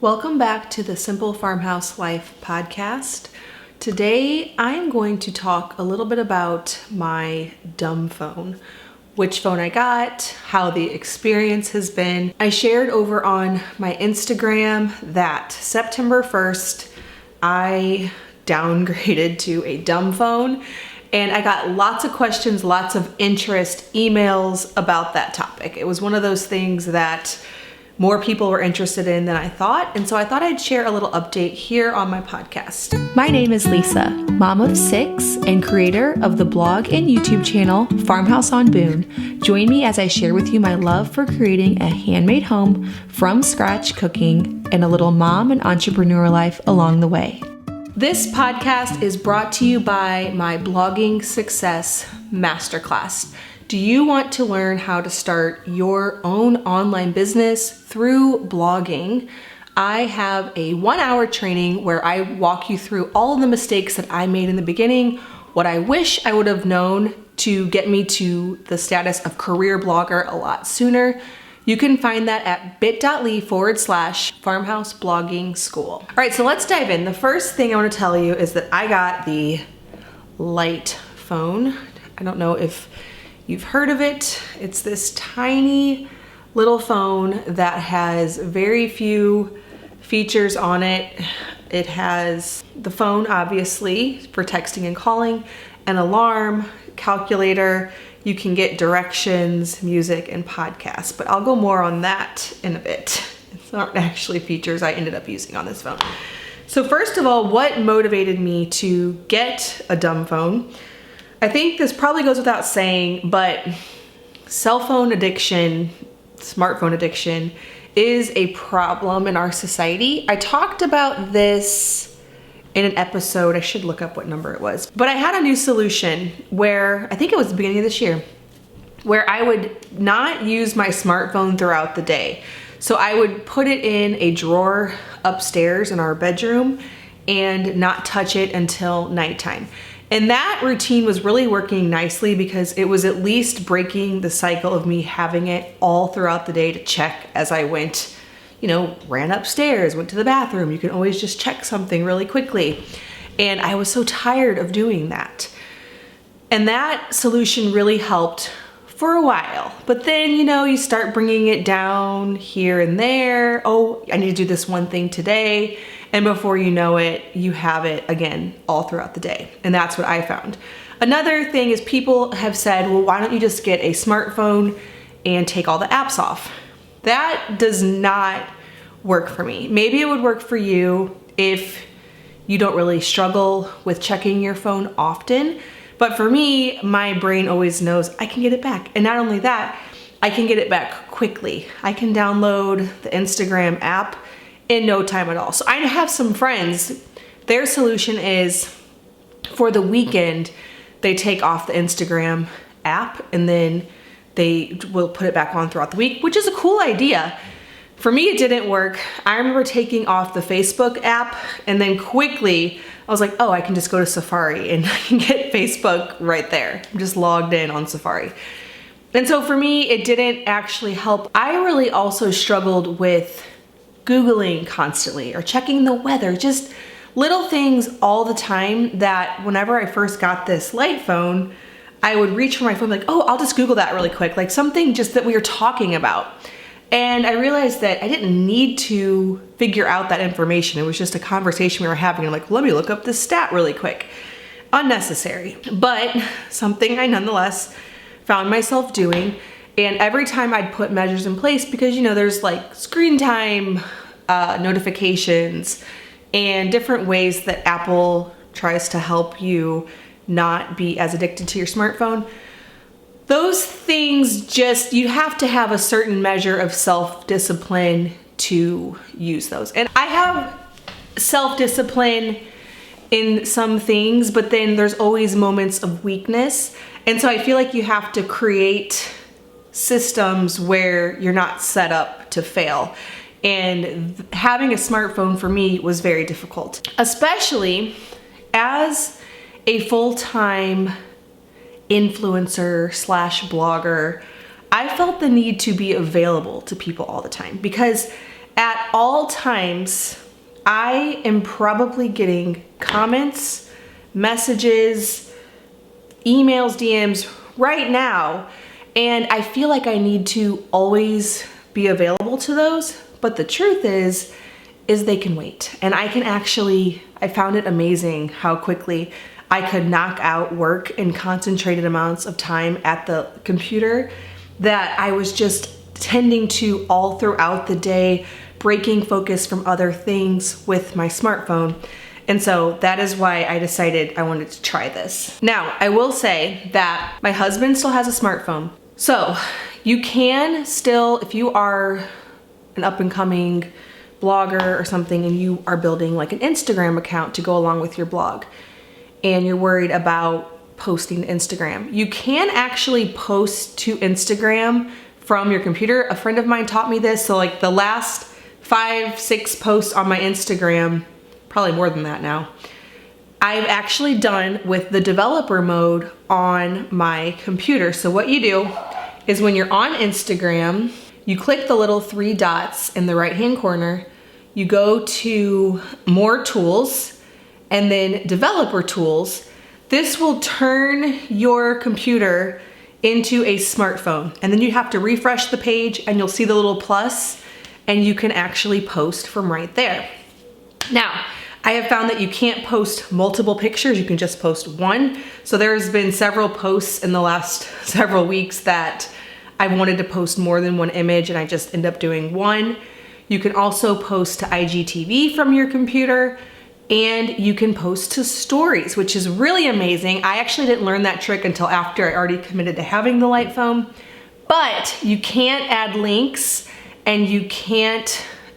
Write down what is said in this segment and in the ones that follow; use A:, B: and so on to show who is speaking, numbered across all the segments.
A: Welcome back to the Simple Farmhouse Life podcast. Today I'm going to talk a little bit about my dumb phone, which phone I got, how the experience has been. I shared over on my Instagram that September 1st I downgraded to a dumb phone, and I got lots of questions, lots of interest, emails about that topic. It was one of those things that more people were interested in than I thought, and so I thought I'd share a little update here on my podcast.
B: My name is Lisa, mom of 6 and creator of the blog and YouTube channel Farmhouse on Boone. Join me as I share with you my love for creating a handmade home from scratch cooking and a little mom and entrepreneur life along the way.
A: This podcast is brought to you by my Blogging Success Masterclass. Do you want to learn how to start your own online business through blogging? I have a 1-hour training where I walk you through all of the mistakes that I made in the beginning, what I wish I would have known to get me to the status of career blogger a lot sooner. You can find that at bit.ly/farmhouse blogging school. All right, so let's dive in. The first thing I want to tell you is that I got the light phone. I don't know if you've heard of it. It's this tiny little phone that has very few features on it. It has the phone, obviously, for texting and calling, an alarm, calculator. You can get directions, music, and podcasts, but I'll go more on that in a bit. It's not actually features I ended up using on this phone. So first of all, what motivated me to get a dumb phone? I think this probably goes without saying, but cell phone addiction, smartphone addiction is a problem in our society. I talked about this in an episode. I should look up what number it was, but I had a new solution where I think it was the beginning of this year, where I would not use my smartphone throughout the day. So I would put it in a drawer upstairs in our bedroom and not touch it until nighttime. And that routine was really working nicely because it was at least breaking the cycle of me having it all throughout the day to check as I went, ran upstairs, went to the bathroom. You can always just check something really quickly. And I was so tired of doing that. And that solution really helped for a while. But then, you start bringing it down here and there. Oh, I need to do this one thing today. And before you know it, you have it again all throughout the day. And that's what I found. Another thing is people have said, well, why don't you just get a smartphone and take all the apps off? That does not work for me. Maybe it would work for you if you don't really struggle with checking your phone often. But for me, my brain always knows I can get it back. And not only that, I can get it back quickly. I can download the Instagram app in no time at all. So I have some friends, their solution is for the weekend, they take off the Instagram app and then they will put it back on throughout the week, which is a cool idea. For me, it didn't work. I remember taking off the Facebook app and then quickly I was like, oh, I can just go to Safari and I can get Facebook right there. I'm just logged in on Safari. And so for me, it didn't actually help. I really also struggled with Googling constantly or checking the weather, just little things all the time that whenever I first got this light phone, I would reach for my phone like, oh, I'll just Google that really quick, like something just that we were talking about. And I realized that I didn't need to figure out that information. It was just a conversation we were having. I'm like, let me look up this stat really quick. Unnecessary, but something I nonetheless found myself doing. And every time I'd put measures in place, because there's like screen time notifications and different ways that Apple tries to help you not be as addicted to your smartphone. Those things you have to have a certain measure of self-discipline to use those. And I have self-discipline in some things, but then there's always moments of weakness. And so I feel like you have to create systems where you're not set up to fail. And having a smartphone for me was very difficult, especially as a full-time influencer / blogger. I felt the need to be available to people all the time because at all times, I am probably getting comments, messages, emails, DMs right now, and I feel like I need to always be available to those, but the truth is they can wait. And I found it amazing how quickly I could knock out work in concentrated amounts of time at the computer that I was just tending to all throughout the day, breaking focus from other things with my smartphone. And so that is why I decided I wanted to try this. Now, I will say that my husband still has a smartphone. So you can still, if you are an up and coming blogger or something and you are building like an Instagram account to go along with your blog and you're worried about posting to Instagram, you can actually post to Instagram from your computer. A friend of mine taught me this. So like the last 5, 6 posts on my Instagram, probably more than that now, I've actually done with the developer mode on my computer. So what you do is when you're on Instagram, you click the little 3 dots in the right-hand corner, you go to more tools and then developer tools. This will turn your computer into a smartphone. And then you have to refresh the page and you'll see the little plus and you can actually post from right there. Now, I have found that you can't post multiple pictures, you can just post one. So there's been several posts in the last several weeks that I wanted to post more than one image and I just end up doing one. You can also post to IGTV from your computer and you can post to stories, which is really amazing. I actually didn't learn that trick until after I already committed to having the light phone, but you can't add links and you can't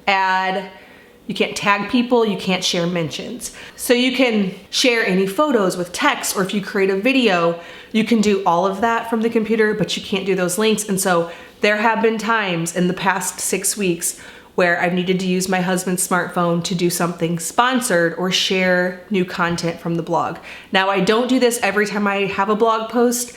A: tag people, you can't share mentions. So you can share any photos with text, or if you create a video, you can do all of that from the computer, but you can't do those links. And so there have been times in the past 6 weeks where I've needed to use my husband's smartphone to do something sponsored or share new content from the blog. Now, I don't do this every time I have a blog post,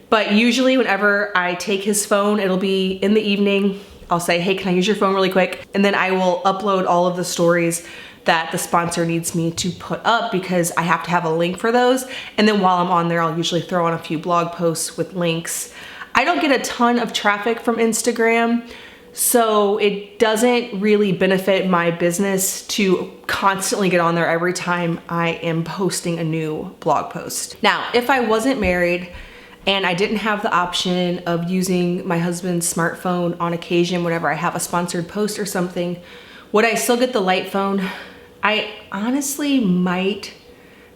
A: but usually whenever I take his phone, it'll be in the evening. I'll say, hey, can I use your phone really quick? And then I will upload all of the stories that the sponsor needs me to put up because I have to have a link for those. And then while I'm on there, I'll usually throw on a few blog posts with links. I don't get a ton of traffic from Instagram, so it doesn't really benefit my business to constantly get on there every time I am posting a new blog post. Now, if I wasn't married and I didn't have the option of using my husband's smartphone on occasion whenever I have a sponsored post or something, would I still get the light phone? I honestly might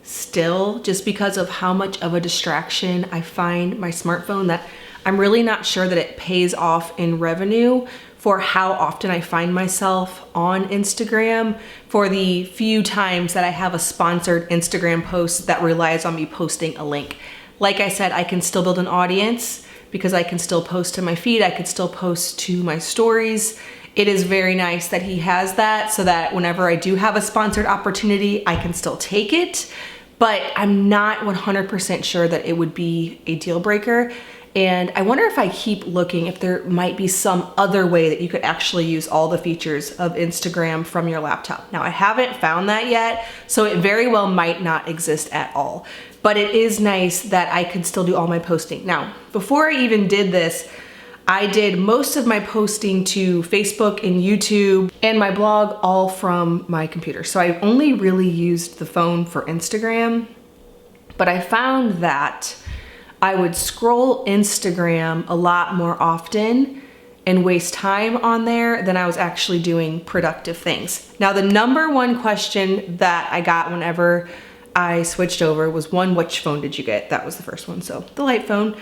A: still, just because of how much of a distraction I find my smartphone, that I'm really not sure that it pays off in revenue for how often I find myself on Instagram for the few times that I have a sponsored Instagram post that relies on me posting a link. Like I said, I can still build an audience because I can still post to my feed, I can still post to my stories. It is very nice that he has that so that whenever I do have a sponsored opportunity, I can still take it, but I'm not 100% sure that it would be a deal breaker. And I wonder if I keep looking if there might be some other way that you could actually use all the features of Instagram from your laptop. Now, I haven't found that yet, so it very well might not exist at all. But it is nice that I can still do all my posting. Now, before I even did this, I did most of my posting to Facebook and YouTube and my blog all from my computer. So I only really used the phone for Instagram, but I found that I would scroll Instagram a lot more often and waste time on there than I was actually doing productive things. Now, the number one question that I got whenever I switched over was, one, which phone did you get? That was the first one, so the light phone.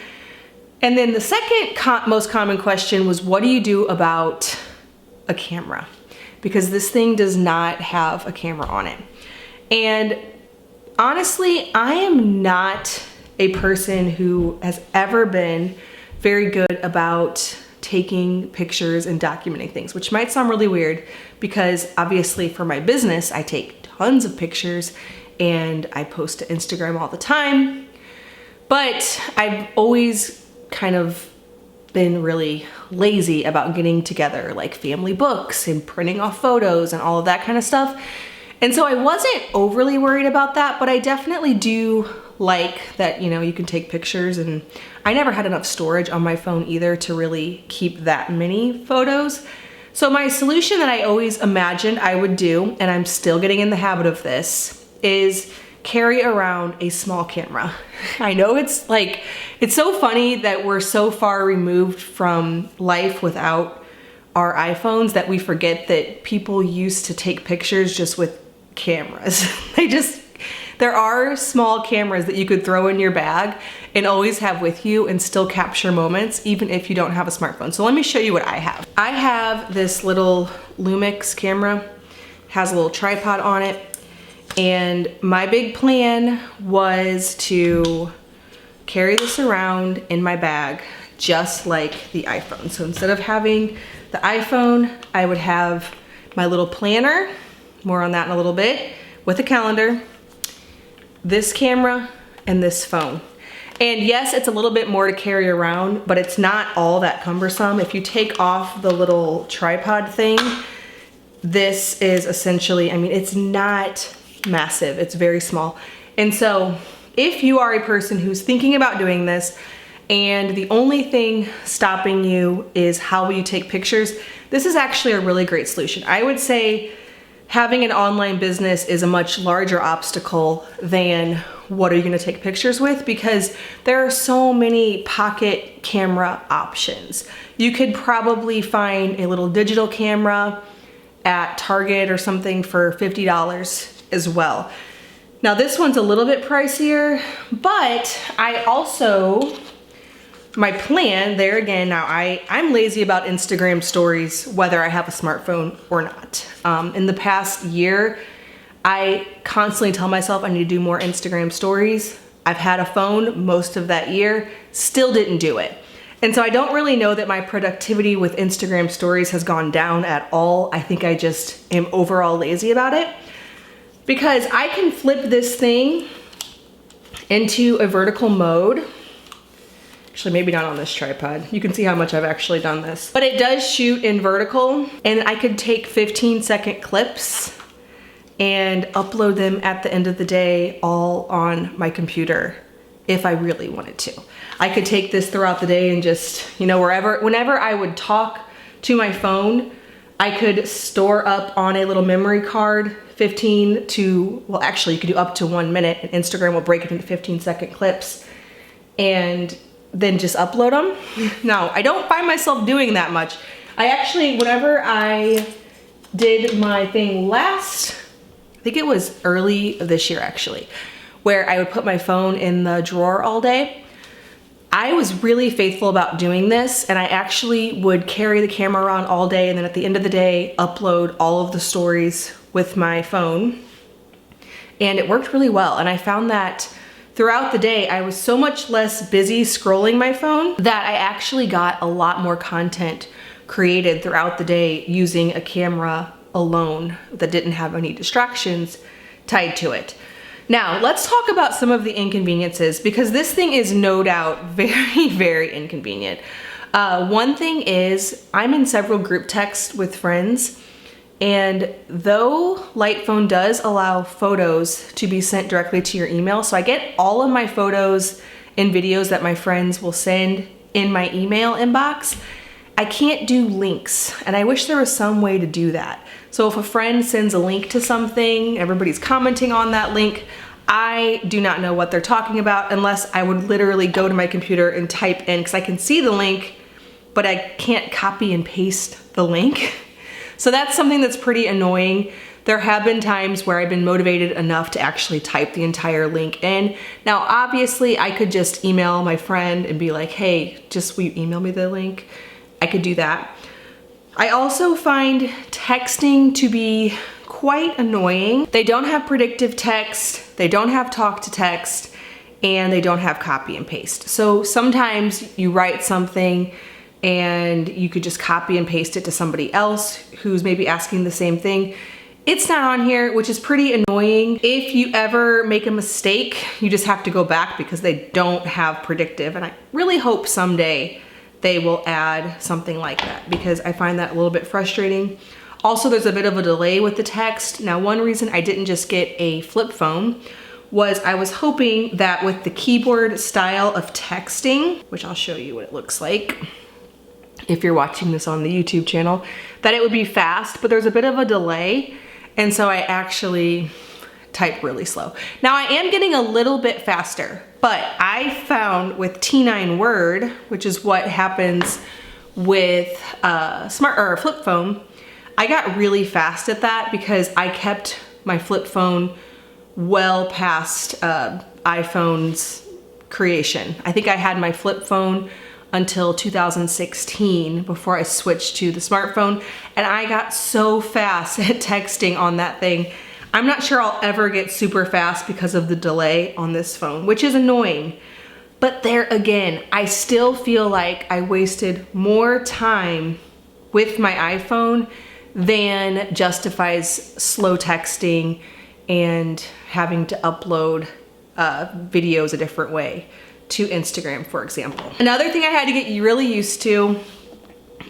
A: And then the second most common question was, what do you do about a camera? Because this thing does not have a camera on it. And honestly, I am not a person who has ever been very good about taking pictures and documenting things, which might sound really weird because obviously for my business, I take tons of pictures and I post to Instagram all the time. But I've always kind of been really lazy about getting together like family books and printing off photos and all of that kind of stuff. And so I wasn't overly worried about that, but I definitely do like that, you know, you can take pictures, and I never had enough storage on my phone either to really keep that many photos. So my solution that I always imagined I would do, and I'm still getting in the habit of this, is carry around a small camera. I know it's so funny that we're so far removed from life without our iPhones that we forget that people used to take pictures just with cameras. There are small cameras that you could throw in your bag and always have with you and still capture moments even if you don't have a smartphone. So let me show you what I have. I have this little Lumix camera, has a little tripod on it, and my big plan was to carry this around in my bag just like the iPhone. So instead of having the iPhone, I would have my little planner, more on that in a little bit, with a calendar, this camera, and this phone. And yes, it's a little bit more to carry around, but it's not all that cumbersome. If you take off the little tripod thing, this is essentially, I mean, it's not massive, it's very small. And so if you are a person who's thinking about doing this and the only thing stopping you is how will you take pictures, this is actually a really great solution. I would say having an online business is a much larger obstacle than what are you gonna take pictures with, because there are so many pocket camera options. You could probably find a little digital camera at Target or something for $50 as well. Now this one's a little bit pricier, but I also, my plan there again, now I'm lazy about Instagram stories, whether I have a smartphone or not. In the past year, I constantly tell myself I need to do more Instagram stories. I've had a phone most of that year, still didn't do it. And so I don't really know that my productivity with Instagram stories has gone down at all. I think I just am overall lazy about it, because I can flip this thing into a vertical mode. Actually, maybe not on this tripod. You can see how much I've actually done this. But it does shoot in vertical, and I could take 15-second clips and upload them at the end of the day all on my computer if I really wanted to. I could take this throughout the day and just, you know, whenever I would talk to my phone, I could store up on a little memory card 15 to, well, actually you could do up to 1 minute, and Instagram will break it into 15-second clips and then just upload them. Now, I don't find myself doing that much. I actually, whenever I did my thing last, I think it was early this year actually, where I would put my phone in the drawer all day, I was really faithful about doing this, and I actually would carry the camera around all day, and then at the end of the day, upload all of the stories with my phone. And it worked really well. And I found that throughout the day, I was so much less busy scrolling my phone that I actually got a lot more content created throughout the day using a camera alone that didn't have any distractions tied to it. Now, let's talk about some of the inconveniences, because this thing is no doubt very, very inconvenient. One thing is I'm in several group texts with friends, and though Light Phone does allow photos to be sent directly to your email, so I get all of my photos and videos that my friends will send in my email inbox, I can't do links, and I wish there was some way to do that. So if a friend sends a link to something, everybody's commenting on that link, I do not know what they're talking about unless I would literally go to my computer and type in, because I can see the link, but I can't copy and paste the link. So that's something that's pretty annoying. There have been times where I've been motivated enough to actually type the entire link in. Now, obviously, I could just email my friend and be like, hey, will you email me the link? I could do that. I also find texting to be quite annoying. They don't have predictive text, they don't have talk to text, and they don't have copy and paste. So sometimes you write something and you could just copy and paste it to somebody else who's maybe asking the same thing. It's not on here, which is pretty annoying. If you ever make a mistake, you just have to go back because they don't have predictive. And I really hope someday they will add something like that, because I find that a little bit frustrating. Also, there's a bit of a delay with the text. Now, one reason I didn't just get a flip phone was I was hoping that with the keyboard style of texting, which I'll show you what it looks like if you're watching this on the YouTube channel, that it would be fast, but there's a bit of a delay. And so I actually type really slow. Now I am getting a little bit faster, but I found with T9 Word, which is what happens with flip phone, I got really fast at that because I kept my flip phone well past iPhone's creation. I think I had my flip phone until 2016 before I switched to the smartphone, and I got so fast at texting on that thing. I'm not sure I'll ever get super fast because of the delay on this phone, which is annoying. But there again, I still feel like I wasted more time with my iPhone than justifies slow texting and having to upload videos a different way to Instagram, for example. Another thing I had to get really used to,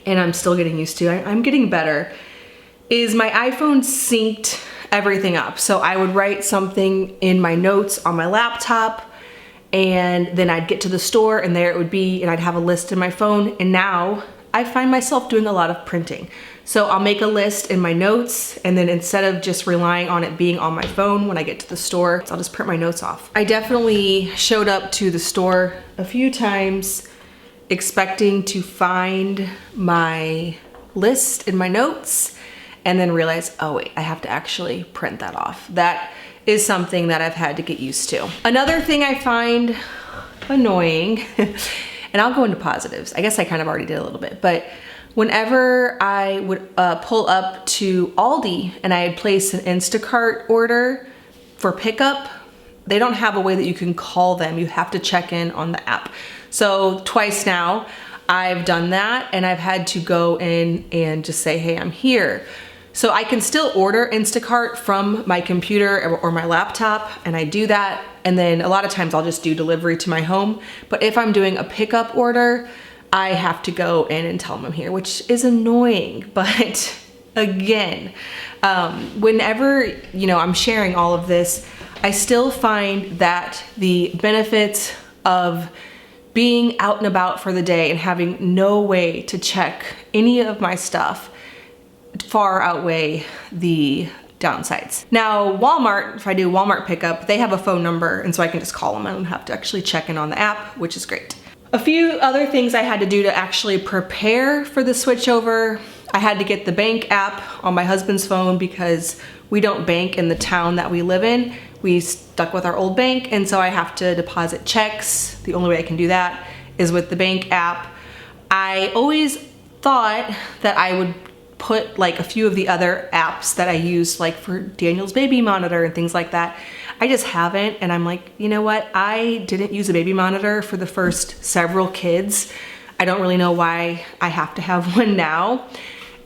A: and I'm still getting used to, I'm getting better, is my iPhone synced everything up. So I would write something in my notes on my laptop, and then I'd get to the store and there it would be, and I'd have a list in my phone. And now I find myself doing a lot of printing. So I'll make a list in my notes, and then instead of just relying on it being on my phone when I get to the store, I'll just print my notes off. I definitely showed up to the store a few times expecting to find my list in my notes and then realize, oh wait, I have to actually print that off. That is something that I've had to get used to. Another thing I find annoying, and I'll go into positives. I guess I kind of already did a little bit, but whenever I would pull up to Aldi and I had placed an Instacart order for pickup, they don't have a way that you can call them. You have to check in on the app. So twice now I've done that, and I've had to go in and just say, hey, I'm here. So I can still order Instacart from my computer or my laptop, and I do that. And then a lot of times I'll just do delivery to my home. But if I'm doing a pickup order, I have to go in and tell them I'm here, which is annoying. But again, whenever, I'm sharing all of this, I still find that the benefits of being out and about for the day and having no way to check any of my stuff far outweigh the downsides. Now, Walmart, if I do Walmart pickup, they have a phone number, and so I can just call them. I don't have to actually check in on the app, which is great. A few other things I had to do to actually prepare for the switchover. I had to get the bank app on my husband's phone because we don't bank in the town that we live in. We stuck with our old bank, and so I have to deposit checks. The only way I can do that is with the bank app. I always thought that I would put like a few of the other apps that I use, like for Daniel's baby monitor and things like that. I just haven't, and I'm like, you know what? I didn't use a baby monitor for the first several kids. I don't really know why I have to have one now.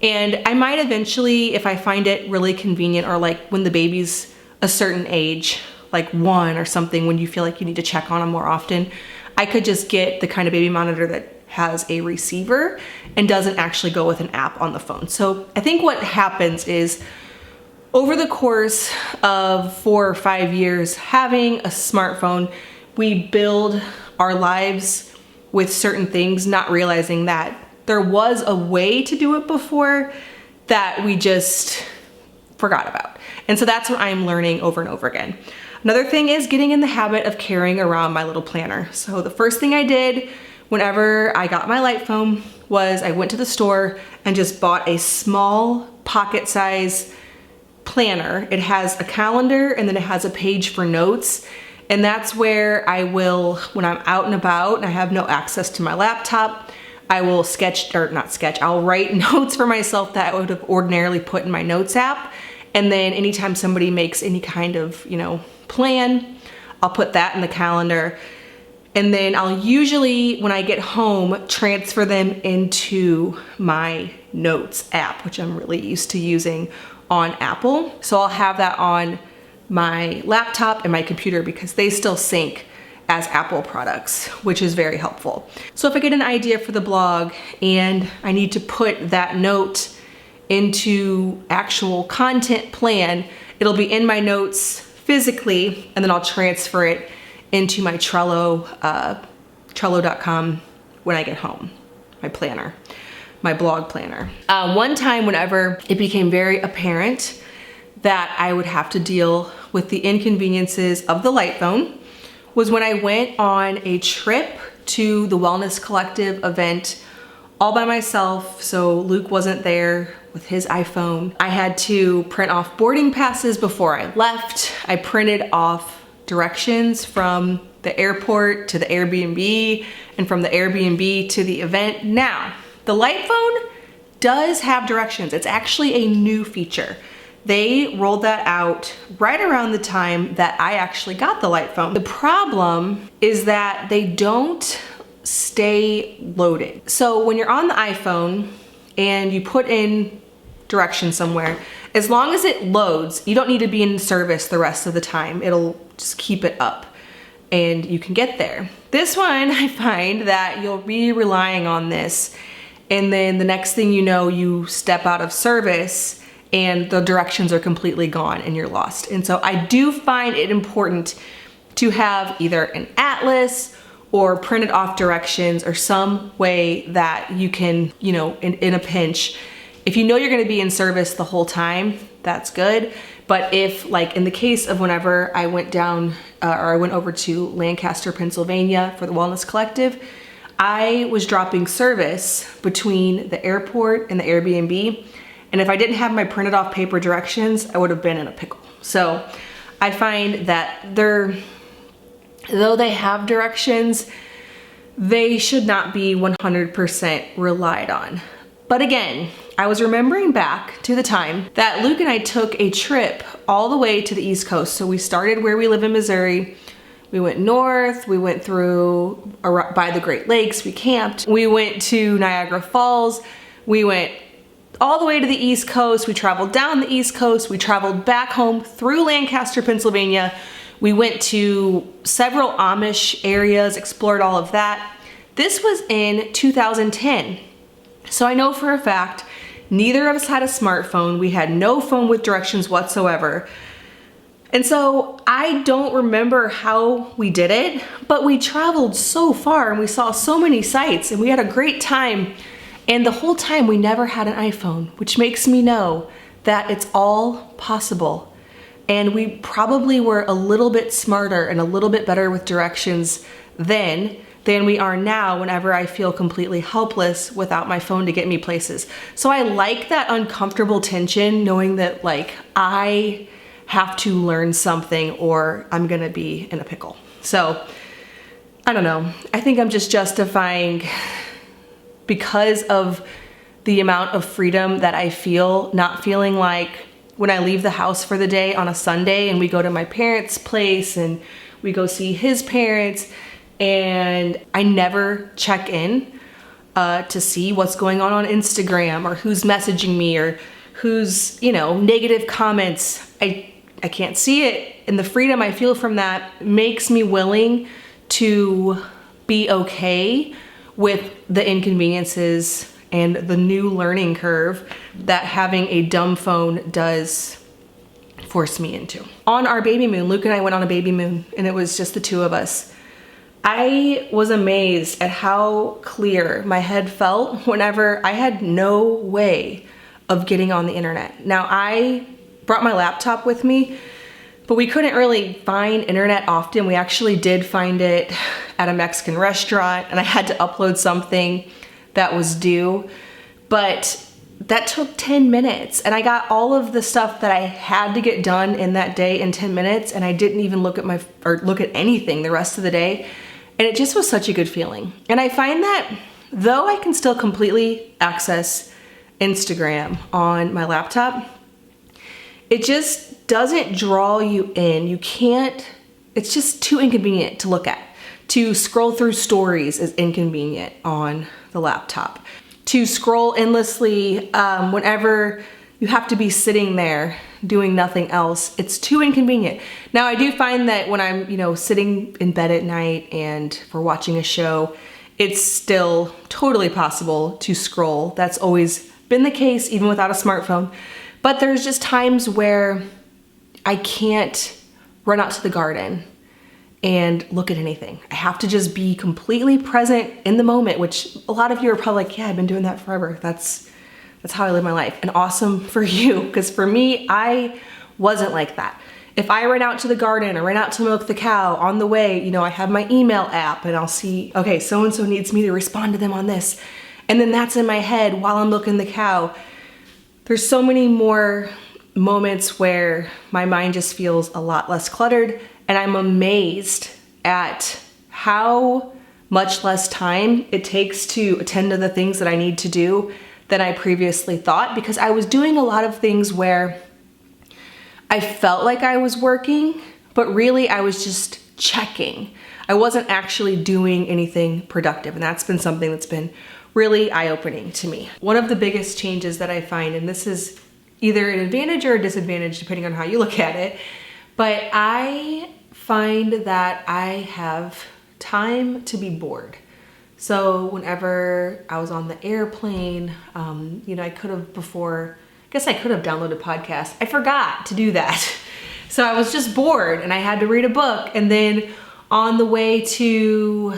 A: And I might eventually, if I find it really convenient, or like when the baby's a certain age, like 1 or something, when you feel like you need to check on them more often, I could just get the kind of baby monitor that has a receiver and doesn't actually go with an app on the phone. So I think what happens is, over the course of 4 or 5 years having a smartphone, we build our lives with certain things, not realizing that there was a way to do it before that we just forgot about. And so that's what I'm learning over and over again. Another thing is getting in the habit of carrying around my little planner. So the first thing I did whenever I got my light phone was I went to the store and just bought a small pocket size planner. It has a calendar, and then it has a page for notes. And that's where I will, when I'm out and about and I have no access to my laptop, I will I'll write notes for myself that I would have ordinarily put in my notes app. And then anytime somebody makes any kind of, plan, I'll put that in the calendar. And then I'll usually, when I get home, transfer them into my notes app, which I'm really used to using on Apple. So I'll have that on my laptop and my computer because they still sync as Apple products, which is very helpful. So if I get an idea for the blog and I need to put that note into actual content plan, it'll be in my notes physically, and then I'll transfer it into my Trello, Trello.com when I get home, my planner, my blog planner. One time whenever it became very apparent that I would have to deal with the inconveniences of the light phone was when I went on a trip to the Wellness Collective event all by myself. So Luke wasn't there with his iPhone. I had to print off boarding passes before I left. I printed off directions from the airport to the Airbnb and from the Airbnb to the event. Now, the light phone does have directions. It's actually a new feature. They rolled that out right around the time that I actually got the light phone. The problem is that they don't stay loaded. So when you're on the iPhone and you put in directions somewhere, as long as it loads, you don't need to be in service the rest of the time. It'll just keep it up and you can get there. This one, I find that you'll be relying on this, and then the next thing you know, you step out of service and the directions are completely gone and you're lost. And so I do find it important to have either an atlas or printed off directions or some way that you can, you know, in a pinch, if you know you're gonna be in service the whole time, that's good. But if, like in the case of whenever I went down, or I went over to Lancaster, Pennsylvania for the Wellness Collective, I was dropping service between the airport and the Airbnb. And if I didn't have my printed off paper directions, I would have been in a pickle. So I find that though they have directions, they should not be 100% relied on. But again, I was remembering back to the time that Luke and I took a trip all the way to the East Coast. So we started where we live in Missouri. We went north, we went through by the Great Lakes, we camped. We went to Niagara Falls, we went all the way to the East Coast, we traveled down the East Coast, we traveled back home through Lancaster, Pennsylvania. We went to several Amish areas, explored all of that. This was in 2010. So I know for a fact, neither of us had a smartphone. We had no phone with directions whatsoever. And so I don't remember how we did it, but we traveled so far and we saw so many sights and we had a great time. And the whole time we never had an iPhone, which makes me know that it's all possible. And we probably were a little bit smarter and a little bit better with directions then than we are now whenever I feel completely helpless without my phone to get me places. So I like that uncomfortable tension, knowing that like I have to learn something or I'm gonna be in a pickle. So I don't know. I think I'm just justifying, because of the amount of freedom that I feel, not feeling like when I leave the house for the day on a Sunday and we go to my parents' place and we go see his parents, and I never check in to see what's going on Instagram or who's messaging me or who's, you know, negative comments. I can't see it. And the freedom I feel from that makes me willing to be okay with the inconveniences and the new learning curve that having a dumb phone does force me into. On our baby moon, Luke and I went on a baby moon and it was just the two of us. I was amazed at how clear my head felt whenever I had no way of getting on the internet. Now, I brought my laptop with me, but we couldn't really find internet often. We actually did find it at a Mexican restaurant and I had to upload something that was due, but that took 10 minutes and I got all of the stuff that I had to get done in that day in 10 minutes and I didn't even look at anything the rest of the day. And it just was such a good feeling. And I find that though I can still completely access Instagram on my laptop, it just doesn't draw you in. You can't, it's just too inconvenient to look at. To scroll through stories is inconvenient on the laptop. To scroll endlessly whenever you have to be sitting there doing nothing else, it's too inconvenient. Now I do find that when I'm, sitting in bed at night and we're watching a show, it's still totally possible to scroll. That's always been the case, even without a smartphone. But there's just times where I can't run out to the garden and look at anything. I have to just be completely present in the moment, which a lot of you are probably like, yeah, I've been doing that forever. That's how I live my life. And awesome for you, because for me, I wasn't like that. If I ran out to the garden or ran out to milk the cow on the way, I have my email app and I'll see, okay, so-and-so needs me to respond to them on this. And then that's in my head while I'm milking the cow. There's so many more moments where my mind just feels a lot less cluttered, and I'm amazed at how much less time it takes to attend to the things that I need to do than I previously thought, because I was doing a lot of things where I felt like I was working, but really I was just checking. I wasn't actually doing anything productive, and that's been something that's been really eye-opening to me. One of the biggest changes that I find, and this is either an advantage or a disadvantage depending on how you look at it, but I find that I have time to be bored. So whenever I was on the airplane, I could have downloaded podcasts. I forgot to do that. So I was just bored and I had to read a book. And then on the way to,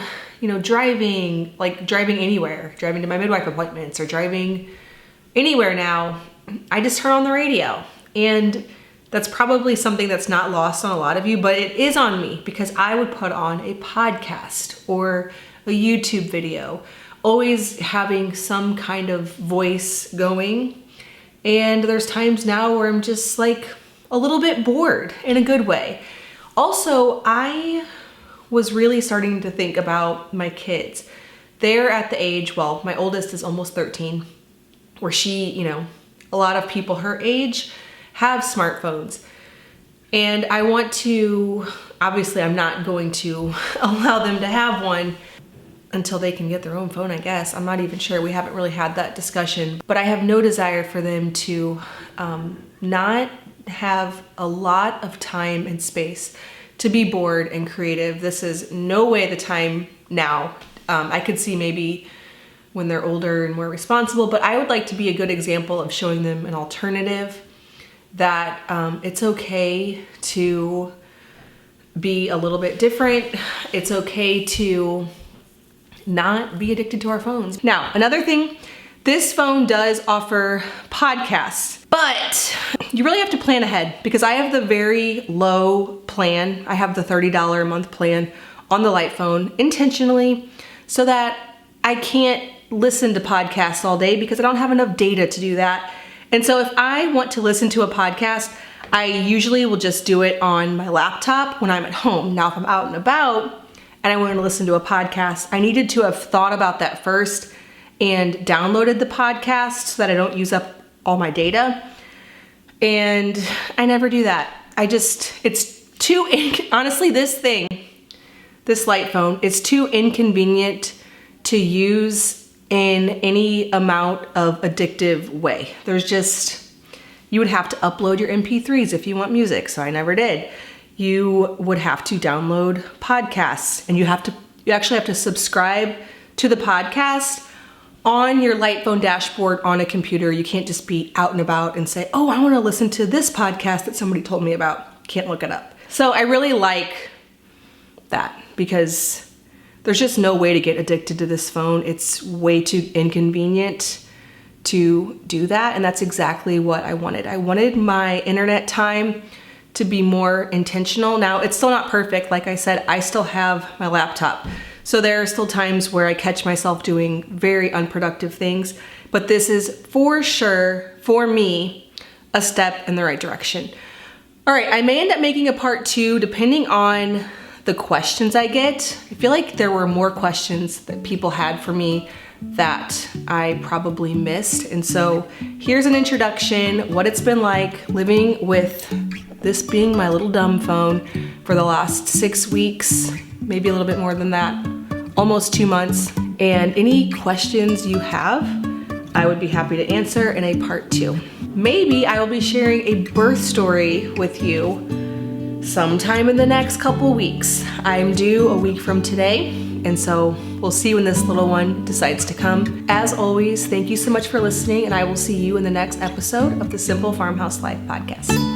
A: driving anywhere, driving to my midwife appointments or driving anywhere now, I just turn on the radio. And that's probably something that's not lost on a lot of you, but it is on me, because I would put on a podcast or a YouTube video, always having some kind of voice going. And there's times now where I'm just like a little bit bored in a good way. Also, I was really starting to think about my kids. They're at the age, well, my oldest is almost 13, where she, a lot of people her age have smartphones. And I want to, obviously I'm not going to allow them to have one until they can get their own phone, I guess. I'm not even sure. We haven't really had that discussion. But I have no desire for them to not have a lot of time and space to be bored and creative. This is no way the time now. I could see maybe when they're older and more responsible, but I would like to be a good example of showing them an alternative, that it's okay to be a little bit different. It's okay to not be addicted to our phones. Now, another thing, this phone does offer podcasts, but you really have to plan ahead, because I have the very low plan. I have the $30 a month plan on the light phone intentionally so that I can't listen to podcasts all day, because I don't have enough data to do that. And so if I want to listen to a podcast, I usually will just do it on my laptop when I'm at home. Now, if I'm out and about and I want to listen to a podcast, I needed to have thought about that first and downloaded the podcast so that I don't use up all my data. And I never do that. It's too, honestly, this light phone, it's too inconvenient to use in any amount of addictive way. You would have to upload your MP3s if you want music, so I never did. You would have to download podcasts, and you actually have to subscribe to the podcast on your light phone dashboard on a computer. You can't just be out and about and say, oh, I want to listen to this podcast that somebody told me about. Can't look it up. So I really like that, because there's just no way to get addicted to this phone. It's way too inconvenient to do that, and that's exactly what I wanted. I wanted my internet time to be more intentional. Now, it's still not perfect. Like I said, I still have my laptop. So there are still times where I catch myself doing very unproductive things, but this is for sure, for me, a step in the right direction. All right, I may end up making a part 2 depending on the questions I get. I feel like there were more questions that people had for me that I probably missed. And so here's an introduction, what it's been like living with this being my little dumb phone for the last 6 weeks, maybe a little bit more than that, almost 2 months. And any questions you have, I would be happy to answer in a part 2. maybe I will be sharing a birth story with you sometime in the next couple weeks. I'm due a week from today, and so we'll see when this little one decides to come. As always, thank you so much for listening, and I will see you in the next episode of the Simple Farmhouse Life podcast.